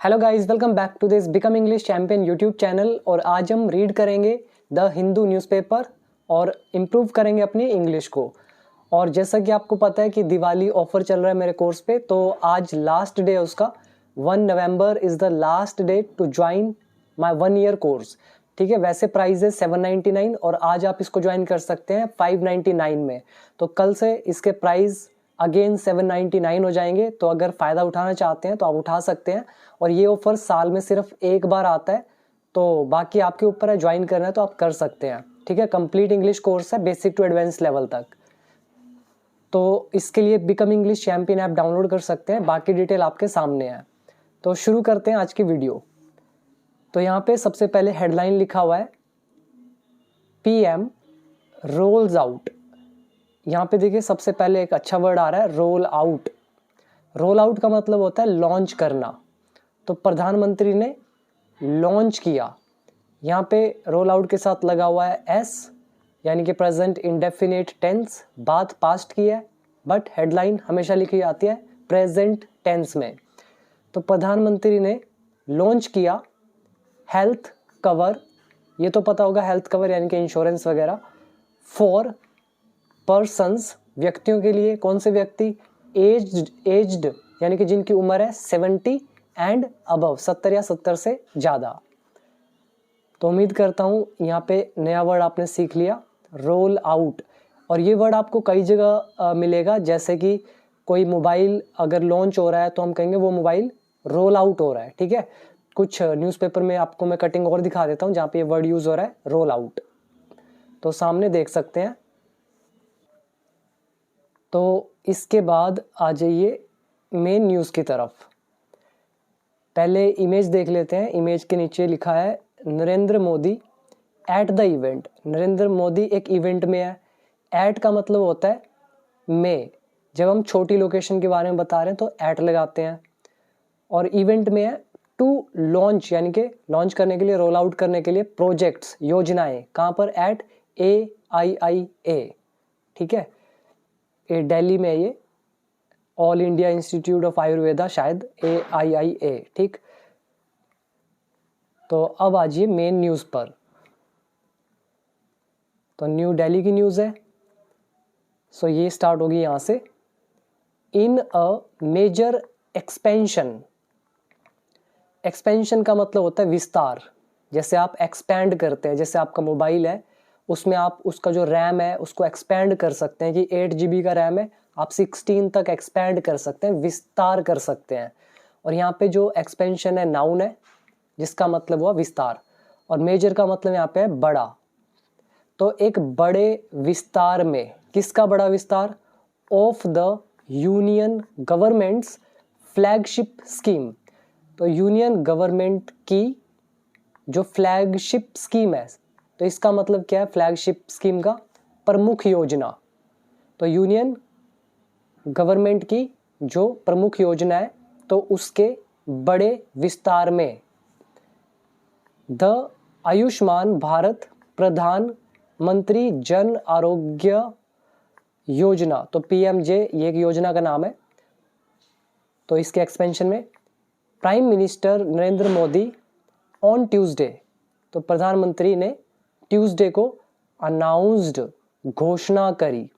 Hello guys, welcome back to this become English champion YouTube channel. और आज हम read करेंगे द हिंदू न्यूज़पेपर और इम्प्रूव करेंगे अपनी इंग्लिश को। और जैसा कि आपको पता है कि दिवाली ऑफर चल रहा है मेरे कोर्स पे, तो आज लास्ट डे है उसका। 1 November is the last day to join my 1 year course. ठीक है, वैसे प्राइस है 799 और आज आप इसको ज्वाइन कर सकते हैं 599 में। तो कल से इसके प्राइस अगेन 799 हो जाएंगे। तो अगर फ़ायदा उठाना चाहते हैं तो आप उठा सकते हैं। और ये ऑफर साल में सिर्फ एक बार आता है, तो बाकी आपके ऊपर है, ज्वाइन करना है तो आप कर सकते हैं। ठीक है, कंप्लीट इंग्लिश कोर्स है बेसिक टू एडवांस लेवल तक। तो इसके लिए become English champion app download कर सकते हैं, बाकी डिटेल आपके सामने है। तो शुरू करते हैं आज की वीडियो। तो यहाँ पे सबसे पहले हेडलाइन लिखा हुआ है पीएम रोल्स आउट। यहाँ पे देखिए सबसे पहले एक अच्छा वर्ड आ रहा है रोल आउट। रोल आउट का मतलब होता है लॉन्च करना। तो प्रधानमंत्री ने लॉन्च किया। यहाँ पे रोल आउट के साथ लगा हुआ है एस, यानी कि प्रेजेंट इंडेफिनिट टेंस, बात पास्ट की है, बट हेडलाइन हमेशा लिखी जाती है प्रेजेंट टेंस में। तो प्रधानमंत्री ने लॉन्च किया हेल्थ कवर, ये तो पता होगा हेल्थ कवर यानी कि इंश्योरेंस वगैरह, फॉर पर्सन्स, व्यक्तियों के लिए। कौन से व्यक्ति? एज्ड यानी कि जिनकी उम्र है 70 एंड अबव, 70 या 70 से ज़्यादा। तो उम्मीद करता हूँ यहाँ पे नया वर्ड आपने सीख लिया, रोल आउट। और ये वर्ड आपको कई जगह मिलेगा, जैसे कि कोई मोबाइल अगर लॉन्च हो रहा है तो हम कहेंगे वो मोबाइल रोल आउट हो रहा है। ठीक है, कुछ न्यूज़पेपर में आपको मैं कटिंग और दिखा देता हूँ जहाँ पे ये वर्ड यूज़ हो रहा है रोल आउट। तो सामने देख सकते हैं। तो इसके बाद आ जाइए मेन न्यूज़ की तरफ। पहले इमेज देख लेते हैं। इमेज के नीचे लिखा है Narendra Modi at the event. Narendra Modi एक इवेंट में है। एट का मतलब होता है में। जब हम छोटी लोकेशन के बारे में बता रहे हैं तो एट लगाते हैं। और इवेंट में है टू लॉन्च, यानी कि लॉन्च करने के लिए, रोल आउट करने के लिए प्रोजेक्ट्स, योजनाएं। कहाँ पर? At AIIA। ठीक है, ये दिल्ली में है, ये all India institute of Ayurveda, शायद AIIA। ठीक, तो अब आ जाइए मेन न्यूज़ पर। तो न्यू दिल्ली की न्यूज़ है। सो ये स्टार्ट होगी यहाँ से। इन अ मेजर एक्सपेंशन। एक्सपेंशन का मतलब होता है विस्तार। जैसे आप एक्सपैंड करते हैं, जैसे आपका मोबाइल है उसमें आप उसका जो रैम है उसको एक्सपैंड कर सकते हैं कि 8 GB का रैम है, आप 16 तक एक्सपैंड कर सकते हैं, विस्तार कर सकते हैं। और यहाँ पे जो एक्सपेंशन है नाउन है, जिसका मतलब हुआ विस्तार। और मेजर का मतलब यहाँ पे है बड़ा। तो एक बड़े विस्तार में, किसका बड़ा विस्तार? Of the union governments flagship scheme. तो यूनियन गवर्नमेंट की जो फ्लैगशिप स्कीम है, तो इसका मतलब क्या है? फ्लैगशिप स्कीम का प्रमुख योजना। तो यूनियन गवर्नमेंट की जो प्रमुख योजना है तो उसके बड़े विस्तार में द आयुष्मान भारत प्रधानमंत्री जन आरोग्य योजना, तो PMJ ये एक योजना का नाम है। तो इसके एक्सपेंशन में prime minister Narendra Modi on Tuesday, तो प्रधानमंत्री ने ट्यूसडे को अनाउंस्ड, घोषणा करी।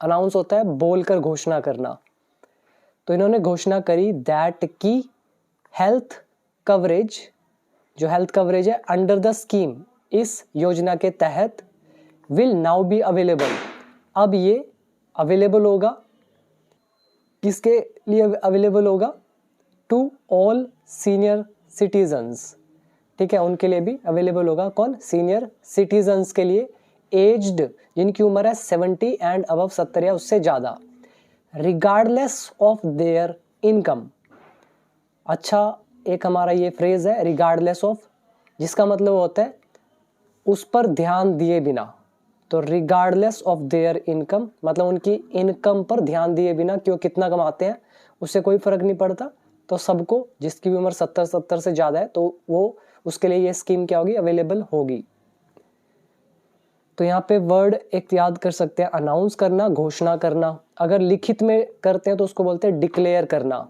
अनाउंस होता है बोलकर घोषणा करना। तो इन्होंने घोषणा करी दैट की हेल्थ कवरेज, जो हेल्थ कवरेज है अंडर द स्कीम, इस योजना के तहत, विल नाउ बी अवेलेबल, अब ये अवेलेबल होगा। किसके लिए अवेलेबल होगा? To all senior citizens. ठीक है, उनके लिए भी अवेलेबल होगा। कौन? सीनियर सिटीजन्स के लिए, एज्ड जिनकी उम्र है 70 एंड अबव, 70 या उससे ज़्यादा, रिगार्डलेस ऑफ देयर इनकम। अच्छा, एक हमारा ये फ्रेज है रिगार्डलेस ऑफ, जिसका मतलब होता है उस पर ध्यान दिए बिना। तो रिगार्डलेस ऑफ देयर इनकम मतलब उनकी इनकम पर ध्यान दिए बिना, क्यों कितना कमाते हैं उससे कोई फर्क नहीं पड़ता। तो सबको, जिसकी भी उम्र 70 से ज़्यादा है, तो वो उसके लिए ये स्कीम क्या होगी? अवेलेबल होगी। तो यहाँ पे वर्ड एक याद कर सकते हैं, अनाउंस करना, घोषणा करना। अगर लिखित में करते हैं तो उसको बोलते हैं डिक्लेयर करना।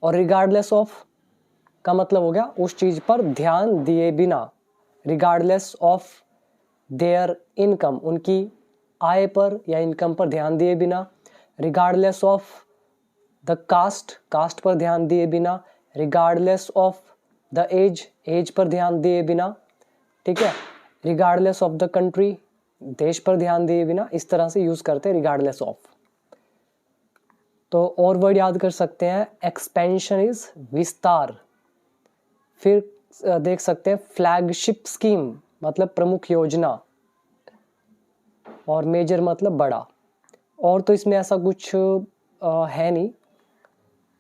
और रिगार्डलेस ऑफ का मतलब हो गया उस चीज पर ध्यान दिए बिना, रिगार्डलेस ऑफ देयर इनकम, उनकी आय पर या इनकम पर ध्यान दिए बिना, regardless of the caste, caste पर ध्यान दिए बिना, regardless of the age, age पर ध्यान दिए बिना, ठीक है, रिगार्डलेस ऑफ द कंट्री, देश पर ध्यान दिए बिना, इस तरह से यूज करते हैं रिगार्डलेस ऑफ। तो और वर्ड याद कर सकते हैं, एक्सपेंशन इज विस्तार, फिर देख सकते हैं फ्लैगशिप स्कीम मतलब प्रमुख योजना, और मेजर मतलब बड़ा। और तो इसमें ऐसा कुछ है नहीं,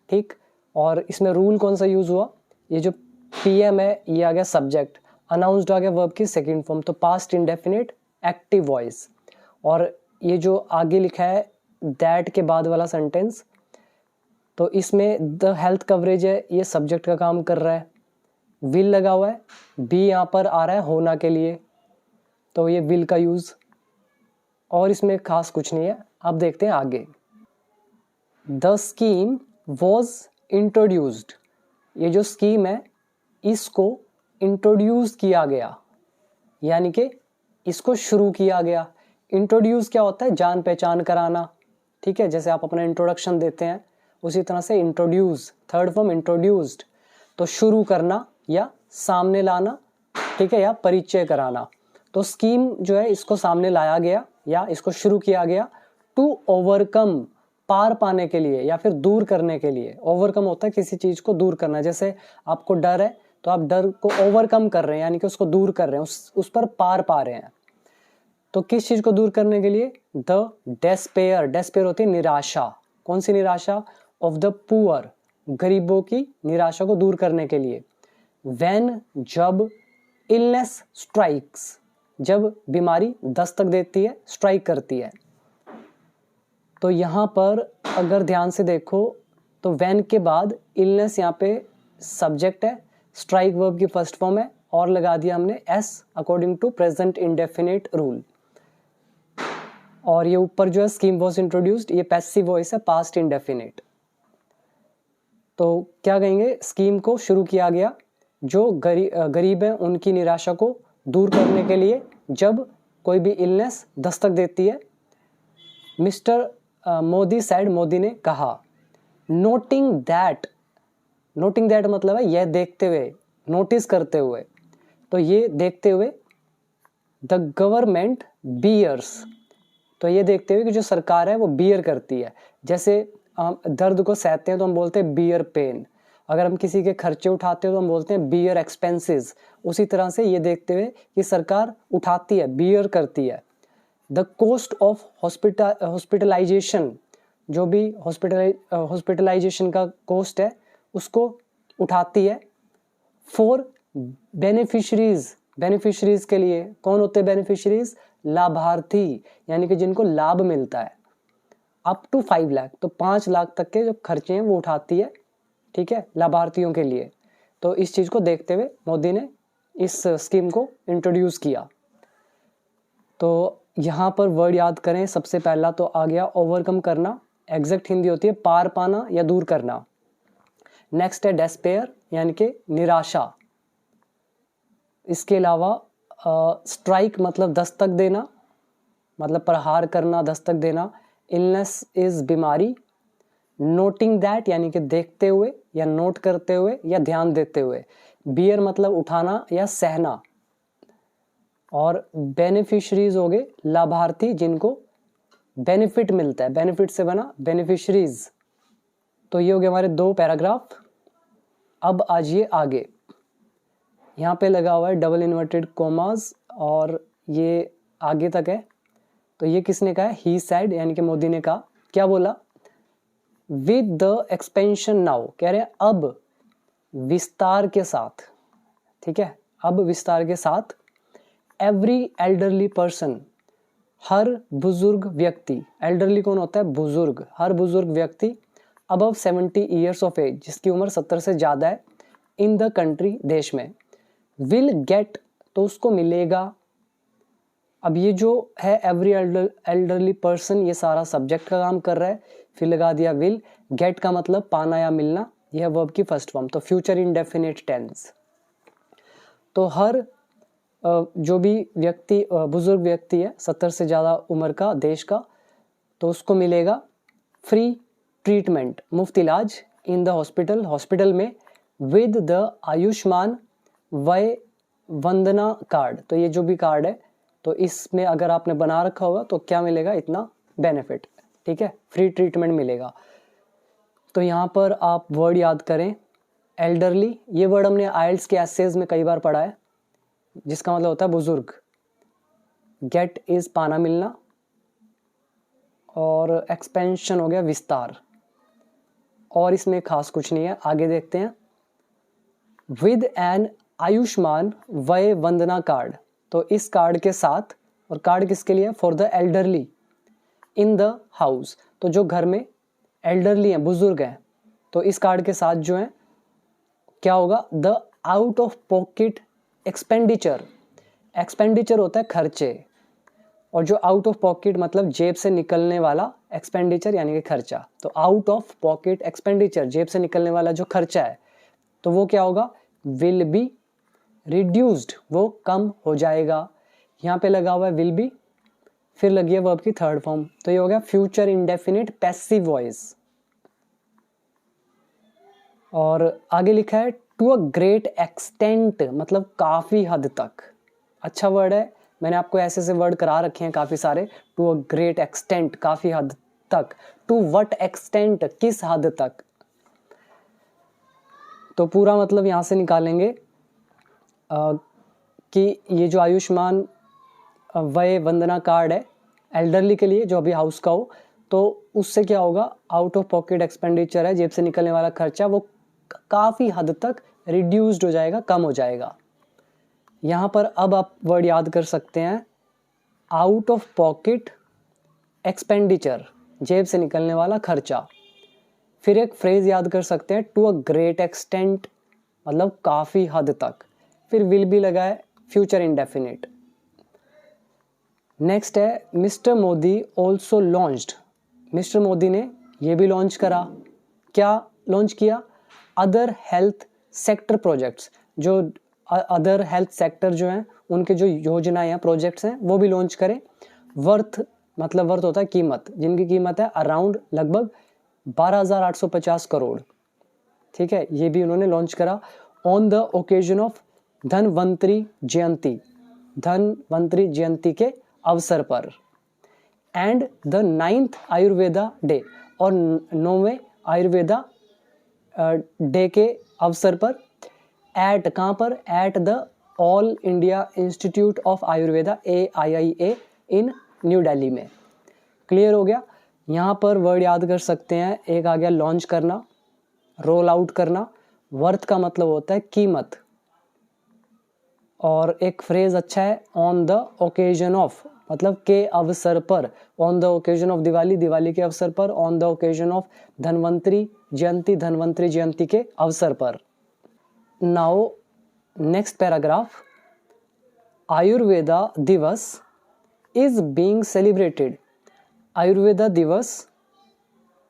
ठीक। और इसमें रूल कौन सा यूज हुआ, ये जो पीएम है ये आ गया सब्जेक्ट, अनाउंस्ड आ गया वर्ब की सेकंड फॉर्म, तो पास्ट इंडेफिनिट एक्टिव वॉइस। और ये जो आगे लिखा है दैट के बाद वाला सेंटेंस, तो इसमें द हेल्थ कवरेज है, ये सब्जेक्ट का काम कर रहा है, विल लगा हुआ है, बी यहाँ पर आ रहा है होना के लिए, तो ये विल का यूज। और इसमें खास कुछ नहीं है। अब देखते हैं आगे, द स्कीम वॉज इंट्रोड्यूस्ड, ये जो स्कीम है इसको इंट्रोड्यूस किया गया, यानी कि इसको शुरू किया गया। इंट्रोड्यूस क्या होता है, जान पहचान कराना, ठीक है, जैसे आप अपना इंट्रोडक्शन देते हैं उसी तरह से इंट्रोड्यूस, थर्ड फॉर्म इंट्रोड्यूस्ड, तो शुरू करना या सामने लाना, ठीक है, या परिचय कराना। तो स्कीम जो है इसको सामने लाया गया या इसको शुरू किया गया टू ओवरकम, पार पाने के लिए या फिर दूर करने के लिए। ओवरकम होता है किसी चीज को दूर करना, जैसे आपको डर है तो आप डर को ओवरकम कर रहे हैं, यानी कि उसको दूर कर रहे हैं, उस पर पार पा रहे हैं। तो किस चीज को दूर करने के लिए, द डेस्पेयर, डेस्पेयर होती है निराशा, कौन सी निराशा, ऑफ द पुअर, गरीबों की निराशा को दूर करने के लिए। व्हेन, जब, इलनेस स्ट्राइक्स, जब बीमारी दस्तक देती है, स्ट्राइक करती है। तो यहाँ पर अगर ध्यान से देखो तो व्हेन के बाद इलनेस यहाँ पे सब्जेक्ट है, स्ट्राइक वर्ब की फर्स्ट फॉर्म है, और लगा दिया हमने S according to present indefinite rule. और ये ऊपर जो है स्कीम वॉज इंट्रोड्यूस्ड, ये पैसिव वॉइस है, पास्ट इंडेफिनिट। तो क्या कहेंगे, स्कीम को शुरू किया गया जो गरीब है उनकी निराशा को दूर करने के लिए जब कोई भी इलनेस दस्तक देती है। मिस्टर मोदी सैड, मोदी ने कहा। नोटिंग दैट, नोटिंग दैट मतलब है यह देखते हुए, नोटिस करते हुए, तो ये देखते हुए द गवर्नमेंट बियर्स, तो ये देखते हुए कि जो सरकार है वो बियर करती है। जैसे हम दर्द को सहते हैं तो हम बोलते हैं बियर पेन, अगर हम किसी के खर्चे उठाते हैं तो हम बोलते हैं बियर एक्सपेंसेस। उसी तरह से ये देखते हुए कि सरकार उठाती है, बियर करती है। द कॉस्ट ऑफ हॉस्पिटलाइजेशन, जो भी हॉस्पिटलाइजेशन का कॉस्ट है उसको उठाती है। फॉर बेनिफिशरीज, बेनिफिशरीज के लिए, कौन होते हैं बेनिफिशरीज, लाभार्थी, यानी कि जिनको लाभ मिलता है। अप टू 5 लाख, तो 5 लाख तक के जो खर्चे हैं वो उठाती है, ठीक है, लाभार्थियों के लिए। तो इस चीज को देखते हुए मोदी ने इस स्कीम को इंट्रोड्यूस किया। तो यहाँ पर वर्ड याद करें, सबसे पहला तो आ गया ओवरकम करना, एग्जैक्ट हिंदी होती है पार पाना या दूर करना। नेक्स्ट है डेस्पेयर, यानी कि निराशा। इसके अलावा स्ट्राइक मतलब दस्तक देना, मतलब प्रहार करना, दस्तक देना। इलनेस इज बीमारी। नोटिंग दैट यानी कि देखते हुए या नोट करते हुए या ध्यान देते हुए। बियर मतलब उठाना या सहना। और बेनिफिशरीज हो गए लाभार्थी जिनको बेनिफिट मिलता है, बेनिफिट से बना बेनिफिशरीज। तो ये हो गए हमारे 2 पैराग्राफ। अब आइए आगे, यहाँ पे लगा हुआ है डबल इन्वर्टेड कोमास और ये आगे तक है। तो ये किसने कहा है, ही सेड, यानी कि मोदी ने कहा। क्या बोला, विद द एक्सपेंशन नाउ, कह रहे हैं अब विस्तार के साथ, ठीक है, अब विस्तार के साथ। एवरी एल्डरली पर्सन, हर बुजुर्ग व्यक्ति, एल्डरली कौन होता है, बुजुर्ग, हर बुजुर्ग व्यक्ति अबव 70 ईयर्स ऑफ एज, जिसकी उम्र 70 से ज्यादा है, इन द कंट्री, देश में, विल गेट, तो उसको मिलेगा। अब ये जो है एवरी एल्डरली पर्सन, ये सारा सब्जेक्ट का काम कर रहा है, फिर लगा दिया विल। गेट का मतलब पाना या मिलना, यह वर्ब की फर्स्ट फॉर्म, तो फ्यूचर इंडेफिनिट टेंस। तो हर जो भी व्यक्ति बुजुर्ग व्यक्ति है 70 से ज़्यादा उम्र का देश का, तो उसको मिलेगा फ्री ट्रीटमेंट, मुफ्त इलाज इन द हॉस्पिटल, हॉस्पिटल में, विद द आयुष्मान वय वंदना कार्ड। तो ये जो भी कार्ड है तो इसमें अगर आपने बना रखा होगा तो क्या मिलेगा, इतना बेनिफिट, ठीक है, फ्री ट्रीटमेंट मिलेगा। तो यहाँ पर आप वर्ड याद करें, एल्डरली, ये वर्ड हमने आइल्स के एसेज में कई बार पढ़ा है, जिसका मतलब होता है बुजुर्ग। गेट इज पाना मिलना, और एक्सपेंशन हो गया विस्तार, और इसमें खास कुछ नहीं है। आगे देखते हैं, विद एन आयुष्मान वय वंदना कार्ड, तो इस कार्ड के साथ, और कार्ड किसके लिए, for the elderly in the house, तो जो घर में एल्डरली हैं, बुजुर्ग हैं, तो इस कार्ड के साथ जो है क्या होगा, the out of pocket expenditure, expenditure होता है खर्चे, और जो आउट ऑफ पॉकेट मतलब जेब से निकलने वाला, एक्सपेंडिचर यानी कि खर्चा, तो आउट ऑफ पॉकेट एक्सपेंडिचर, जेब से निकलने वाला जो खर्चा है, तो वो क्या होगा, विल बी रिड्यूस्ड, वो कम हो जाएगा। यहाँ पे लगा हुआ है विल बी, फिर लगी है वर्ब की थर्ड फॉर्म, तो ये हो गया फ्यूचर इंडेफिनिट पैसिव वॉइस। और आगे लिखा है टू अ ग्रेट एक्सटेंट, मतलब काफी हद तक, अच्छा वर्ड है, मैंने आपको ऐसे से वर्ड करा रखे हैं काफी सारे, टू अ ग्रेट एक्सटेंट, काफी हद तक, टू व्हाट एक्सटेंट, किस हद तक, तो पूरा मतलब यहां से निकालेंगे कि ये जो आयुष्मान वय वंदना कार्ड है एल्डरली के लिए, जो अभी हाउस का हो, तो उससे क्या होगा, आउट ऑफ पॉकेट एक्सपेंडिचर है, जेब से निकलने वाला खर्चा, वो काफी हद तक रिड्यूस्ड हो जाएगा, कम हो जाएगा। यहाँ पर अब आप वर्ड याद कर सकते हैं, आउट ऑफ पॉकेट एक्सपेंडिचर, जेब से निकलने वाला खर्चा। फिर एक फ्रेज याद कर सकते हैं, टू अ ग्रेट एक्सटेंट, मतलब काफी हद तक, फिर विल भी लगा है, फ्यूचर इंडेफिनिट। नेक्स्ट है, mister Modi also launched, mister Modi ने ये भी लॉन्च करा, क्या लॉन्च किया, अदर हेल्थ सेक्टर प्रोजेक्ट्स, जो अदर हेल्थ सेक्टर जो हैं उनके जो योजनाएं या प्रोजेक्ट्स हैं वो भी लॉन्च करें, वर्थ, मतलब वर्थ होता है कीमत, जिनकी कीमत है अराउंड लगभग 12,850 करोड़, ठीक है, ये भी उन्होंने लॉन्च करा, on the occasion of Dhanvantari Jayanti, Dhanvantari Jayanti के अवसर पर, and the 9th Ayurveda day, और 9वें आयुर्वेदा डे के अवसर पर, एट, कहाँ पर, at the all India institute of Ayurveda AIIA in new Delhi में। क्लियर हो गया। यहाँ पर वर्ड याद कर सकते हैं, एक आ गया लॉन्च करना, रोल आउट करना, वर्थ का मतलब होता है कीमत, और एक फ्रेज अच्छा है, ऑन द ओकेजन ऑफ, मतलब के अवसर पर, on the occasion of Diwali, Diwali के अवसर पर, on the occasion of Dhanvantari Jayanti, Dhanvantari Jayanti के अवसर पर। नाउ नेक्स्ट पैराग्राफ, आयुर्वेदा दिवस इज बीइंग सेलिब्रेटेड, आयुर्वेदा दिवस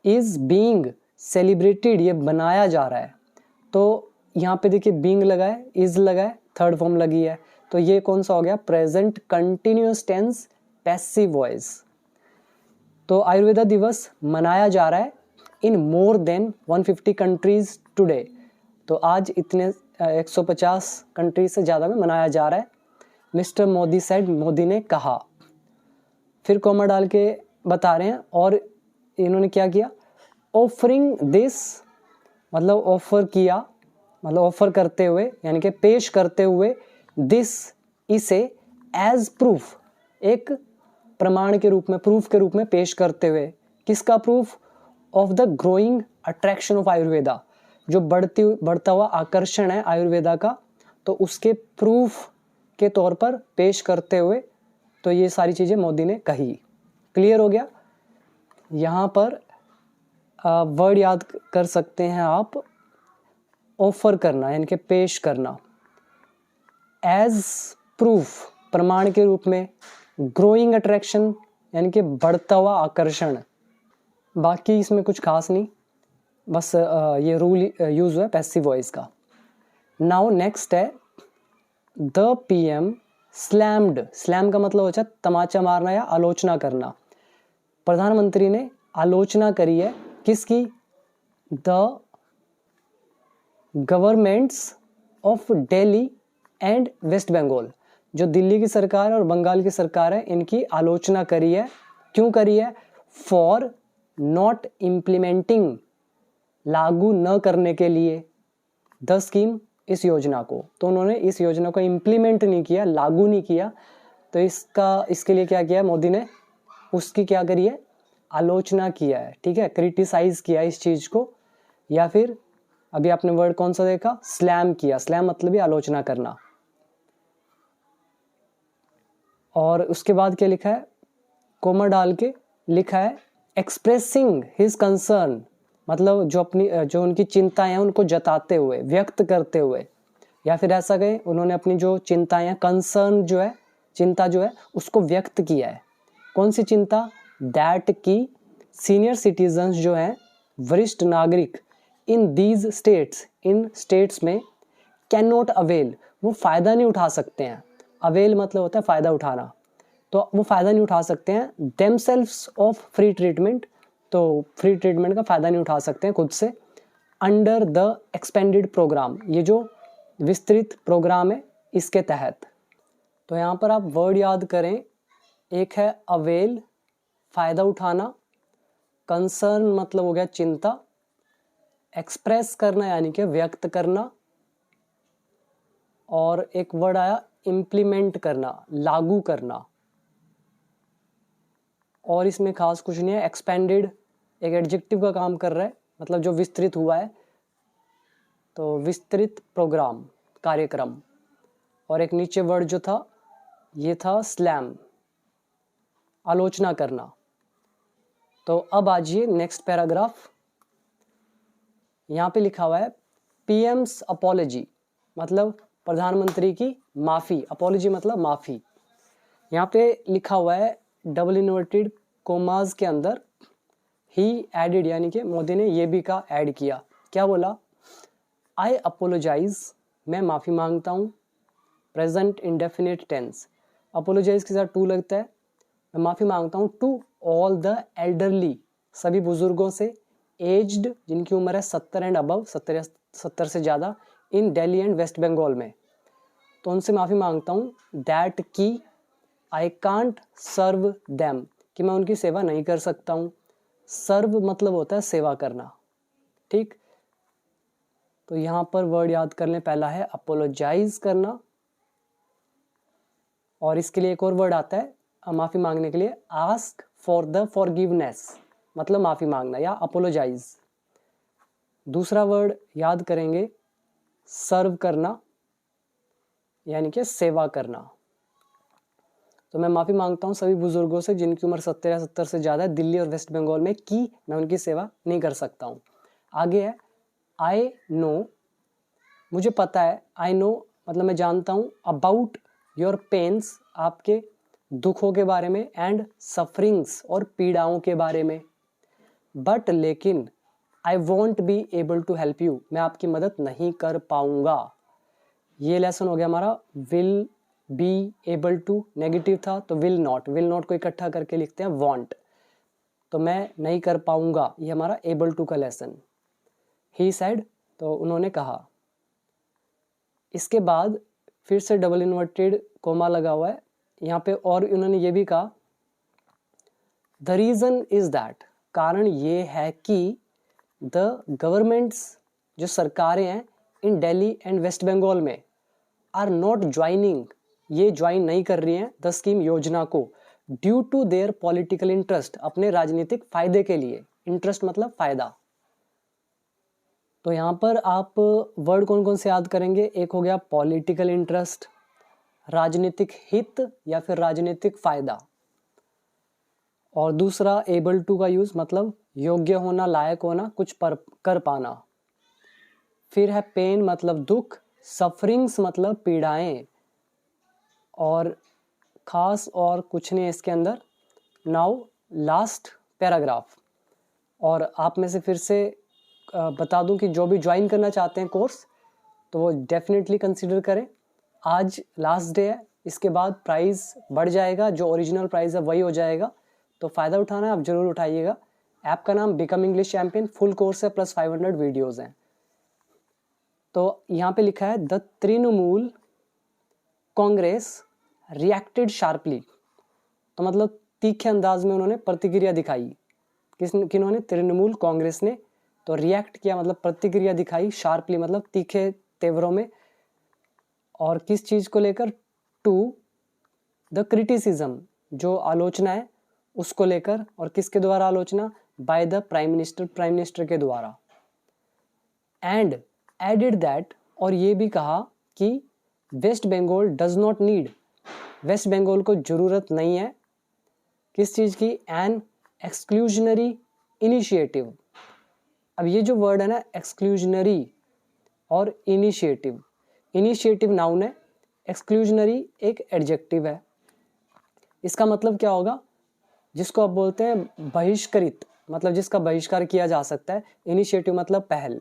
इज बीइंग सेलिब्रेटेड, ये बनाया जा रहा है, तो यहाँ पे देखिए बीइंग लगा है, इज लगा है, थर्ड फॉर्म लगी है, तो ये कौन सा हो गया, present continuous tense passive voice. तो आयुर्वेदा दिवस मनाया जा रहा है in more than 150 countries today, तो आज इतने 150 कंट्रीज से ज़्यादा में मनाया जा रहा है। मिस्टर मोदी सेड, मोदी ने कहा, फिर कॉमा डाल के बता रहे हैं, और इन्होंने क्या किया, ऑफरिंग दिस, मतलब ऑफर किया, मतलब ऑफर करते हुए, यानी कि पेश करते हुए, दिस, इसे, एज प्रूफ, एक प्रमाण के रूप में, प्रूफ के रूप में पेश करते हुए, किसका proof, of the growing attraction of Ayurveda, जो बढ़ता हुआ आकर्षण है आयुर्वेदा का, तो उसके प्रूफ के तौर पर पेश करते हुए, तो ये सारी चीजें मोदी ने कही। क्लियर हो गया। यहाँ पर वर्ड याद कर सकते हैं आप, ऑफर करना यानी कि पेश करना, एज प्रूफ प्रमाण के रूप में, ग्रोइंग अट्रैक्शन यानी कि बढ़ता हुआ आकर्षण, बाकी इसमें कुछ खास नहीं। बस ये रूल यूज हुआ है पैसिव वॉइस का। नाउ नेक्स्ट है द पीएम स्लैम्ड। स्लैम का मतलब होता है तमाचा मारना या आलोचना करना। प्रधानमंत्री ने आलोचना करी है किसकी? The governments of Delhi and West Bengal. जो दिल्ली की सरकार है और बंगाल की सरकार है, इनकी आलोचना करी है। क्यों करी है? फॉर नॉट इम्प्लीमेंटिंग, लागू न करने के लिए, द स्कीम, इस योजना को। तो उन्होंने इस योजना को इम्प्लीमेंट नहीं किया, लागू नहीं किया। तो इसके लिए क्या किया मोदी ने? उसकी क्या करी है? आलोचना किया है। ठीक है, क्रिटिसाइज किया इस चीज को। या फिर अभी आपने वर्ड कौन सा देखा? स्लैम किया। स्लैम मतलब ही आलोचना करना। और उसके बाद क्या लिखा है? कोमा डाल के लिखा है एक्सप्रेसिंग हिज कंसर्न, मतलब जो उनकी चिंताएं हैं उनको जताते हुए, व्यक्त करते हुए। या फिर ऐसा कहें उन्होंने अपनी जो चिंताएं, कंसर्न जो है, चिंता जो है उसको व्यक्त किया है। कौन सी चिंता? दैट की सीनियर सिटीजन्स जो हैं, वरिष्ठ नागरिक, in these states, in states में, कैन नॉट अवेल, वो फ़ायदा नहीं उठा सकते हैं। अवेल मतलब होता है फ़ायदा उठाना। तो वो फ़ायदा नहीं उठा सकते हैं देमसेल्व्स ऑफ फ्री ट्रीटमेंट, तो फ्री ट्रीटमेंट का फ़ायदा नहीं उठा सकते हैं खुद से। अंडर द एक्सपेंडेड प्रोग्राम, ये जो विस्तृत प्रोग्राम है इसके तहत। तो यहाँ पर आप वर्ड याद करें, एक है अवेल, फ़ायदा उठाना, कंसर्न मतलब हो गया चिंता, एक्सप्रेस करना यानी कि व्यक्त करना, और एक वर्ड आया इम्प्लीमेंट करना, लागू करना। और इसमें खास कुछ नहीं है। एक्सपेंडेड एक एडजेक्टिव का काम कर रहा है, मतलब जो विस्तृत हुआ है, तो विस्तृत प्रोग्राम, कार्यक्रम। और एक नीचे वर्ड जो था ये था स्लैम, आलोचना करना। तो अब आजिए नेक्स्ट पैराग्राफ। यहाँ पे लिखा हुआ है पीएम्स अपॉलॉजी, मतलब प्रधानमंत्री की माफ़ी। अपॉलॉजी मतलब माफ़ी। यहाँ पे लिखा हुआ है डबल इन्वर्टेड कोमाज के अंदर, ही एडिड, यानी कि मोदी ने ये भी का ऐड किया। क्या बोला? आई अपोलोजाइज, मैं माफ़ी मांगता हूँ। प्रेजेंट इंडेफिनिट टेंस, अपोलोजाइज के साथ टू लगता है। मैं माफ़ी मांगता हूँ टू ऑल द एल्डरली, सभी बुजुर्गों से, एज्ड, जिनकी उम्र है 70 एंड अबव, 70 से ज़्यादा, इन दिल्ली एंड वेस्ट बंगाल में। तो उनसे माफ़ी मांगता हूँ दैट की आई कांट सर्व दैम, कि मैं उनकी सेवा नहीं कर सकता हूँ। सर्व मतलब होता है सेवा करना। ठीक, तो यहाँ पर वर्ड याद कर लें। पहला है अपोलोजाइज करना, और इसके लिए एक और वर्ड आता है माफ़ी मांगने के लिए, आस्क फॉर द फॉरगिवनेस, मतलब माफ़ी मांगना या अपोलोजाइज। दूसरा वर्ड याद करेंगे सर्व करना, यानी कि सेवा करना। तो मैं माफ़ी मांगता हूँ सभी बुजुर्गों से जिनकी उम्र 70 या 70 से ज़्यादा है, दिल्ली और वेस्ट बंगाल में, कि मैं उनकी सेवा नहीं कर सकता हूँ। आगे है आई नो, मुझे पता है। आई नो मतलब मैं जानता हूँ। अबाउट योर पेन्स, आपके दुखों के बारे में, एंड सफरिंग्स, और पीड़ाओं के बारे में। बट लेकिन I won't be able to help you, मैं आपकी मदद नहीं कर पाऊंगा। ये लेसन हो गया हमारा will be able to, negative था तो विल नॉट को इकट्ठा करके लिखते हैं वॉन्ट, तो मैं नहीं कर पाऊंगा, ये हमारा एबल टू का लेसन। ही सेड, तो उन्होंने कहा। इसके बाद फिर से डबल इन्वर्टेड कोमा लगा हुआ है यहाँ पे, और उन्होंने ये भी कहा द रीज़न इज दैट, कारण ये है कि द गवर्नमेंट्स, जो सरकारें हैं, in Delhi and West Bengal में, आर नॉट ज्वाइनिंग, ये ज्वाइन नहीं कर रही हैं द स्कीम, योजना को, due to their political interest, अपने राजनीतिक फायदे के लिए। इंटरेस्ट मतलब फायदा। तो यहाँ पर आप वर्ड कौन कौन से याद करेंगे? एक हो गया पॉलिटिकल इंटरेस्ट, राजनीतिक हित या फिर राजनीतिक फायदा, और दूसरा एबल टू का यूज मतलब योग्य होना, लायक होना, कुछ कर पाना। फिर है पेन मतलब दुख, सफरिंग्स मतलब पीड़ाएं, और खास और कुछ नहीं इसके अंदर। नाउ लास्ट पैराग्राफ, और आप में से फिर से बता दूं कि जो भी ज्वाइन करना चाहते हैं कोर्स तो वो डेफिनेटली कंसिडर करें। आज लास्ट डे है, इसके बाद प्राइस बढ़ जाएगा, जो ओरिजिनल प्राइस है वही हो जाएगा, तो फ़ायदा उठाना है आप ज़रूर उठाइएगा। ऐप का नाम become English champion, full course है प्लस 500 वीडियोज़ हैं। तो यहाँ पे लिखा है the Trinamool Congress reacted sharply, तो मतलब तीखे अंदाज में उन्होंने प्रतिक्रिया दिखाई। किन्होंने? तृणमूल कांग्रेस ने। तो रिएक्ट किया मतलब प्रतिक्रिया दिखाई, शार्पली मतलब तीखे तेवरों में। और किस चीज़ को लेकर? टू द क्रिटिसिज्म, जो आलोचना है उसको लेकर। और किसके द्वारा आलोचना? बाय द प्राइम मिनिस्टर के द्वारा। एंड एडेड दैट, और ये भी कहा कि West Bengal does not need, West Bengal को ज़रूरत नहीं है किस चीज़ की? An exclusionary initiative. अब ये जो वर्ड है ना, एक्सक्लूजनरी और इनिशिएटिव, इनिशिएटिव नाउन है, एक्सक्लूजनरी एक एडजेक्टिव है। इसका मतलब क्या होगा? जिसको आप बोलते हैं बहिष्कृत, मतलब जिसका बहिष्कार किया जा सकता है। इनिशिएटिव मतलब पहल।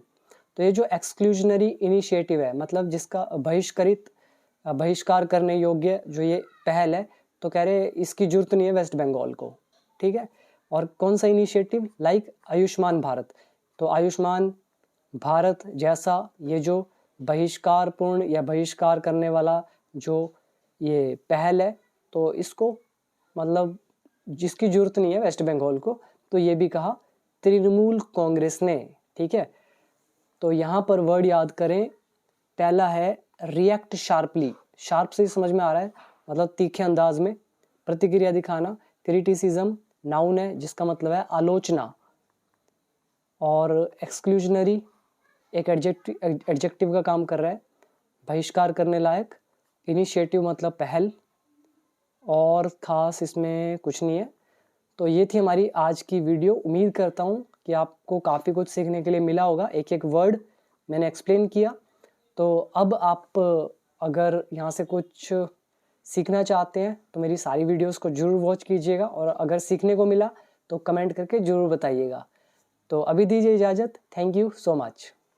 तो ये जो एक्सक्लूजनरी इनिशिएटिव है मतलब जिसका बहिष्कार करने योग्य जो ये पहल है, तो कह रहे इसकी जरूरत नहीं है वेस्ट बंगाल को, ठीक है। और कौन सा इनिशिएटिव? लाइक आयुष्मान भारत। तो आयुष्मान भारत जैसा ये जो बहिष्कारपूर्ण या बहिष्कार करने वाला जो ये पहल है, तो इसको मतलब जिसकी जरूरत नहीं है वेस्ट बंगाल को, तो ये भी कहा तृणमूल कांग्रेस ने, ठीक है। तो यहाँ पर वर्ड याद करें, पहला है रिएक्ट शार्पली, शार्प से ही समझ में आ रहा है, मतलब तीखे अंदाज में प्रतिक्रिया दिखाना। क्रिटिसिज्म नाउन है जिसका मतलब है आलोचना। और एक्सक्लूजनरी एक एडजेक्टिव का काम कर रहा है, बहिष्कार करने लायक। इनिशिएटिव मतलब पहल, और ख़ास इसमें कुछ नहीं है। तो ये थी हमारी आज की वीडियो। उम्मीद करता हूँ कि आपको काफ़ी कुछ सीखने के लिए मिला होगा। एक एक वर्ड मैंने एक्सप्लेन किया। तो अब आप अगर यहाँ से कुछ सीखना चाहते हैं तो मेरी सारी वीडियोस को ज़रूर वॉच कीजिएगा, और अगर सीखने को मिला तो कमेंट करके ज़रूर बताइएगा। तो अभी दीजिए इजाज़त। Thank you so much.